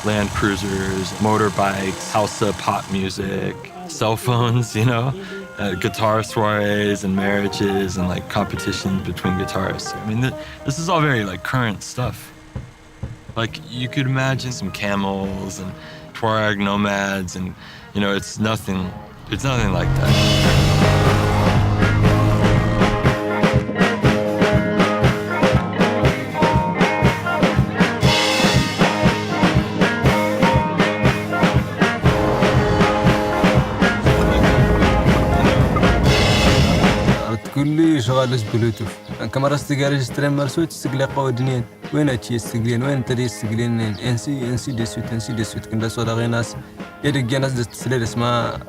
Land cruisers, motorbikes, salsa, pop music, cell phones, guitar soirees and marriages and like competitions between guitarists. I mean, this is all very like current stuff. Like you could imagine some camels and Tuareg nomads and, it's nothing like that. كلي شغال بلوتوث كما راس تقارج ستريم مرسوت استقلاقه ودنيا وين اتشي استقلين وين تدي استقلين انسي ديسوت كندا صودا غي ناس يدق ناس تسلل اسمها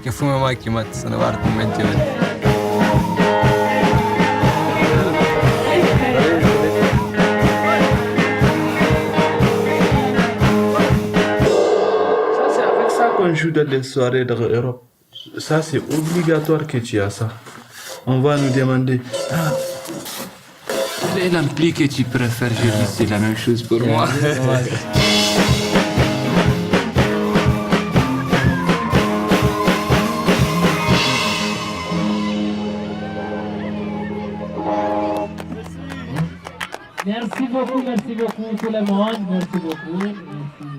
كفوما ماكي مات انا بعرف معجبه On joue dans les soirées de l'Europe. Ça, c'est obligatoire que tu as ça. On va nous demander. L'ampli que tu préfères, je dis, c'est la même chose pour moi. Merci beaucoup tout le monde. Merci beaucoup. Merci.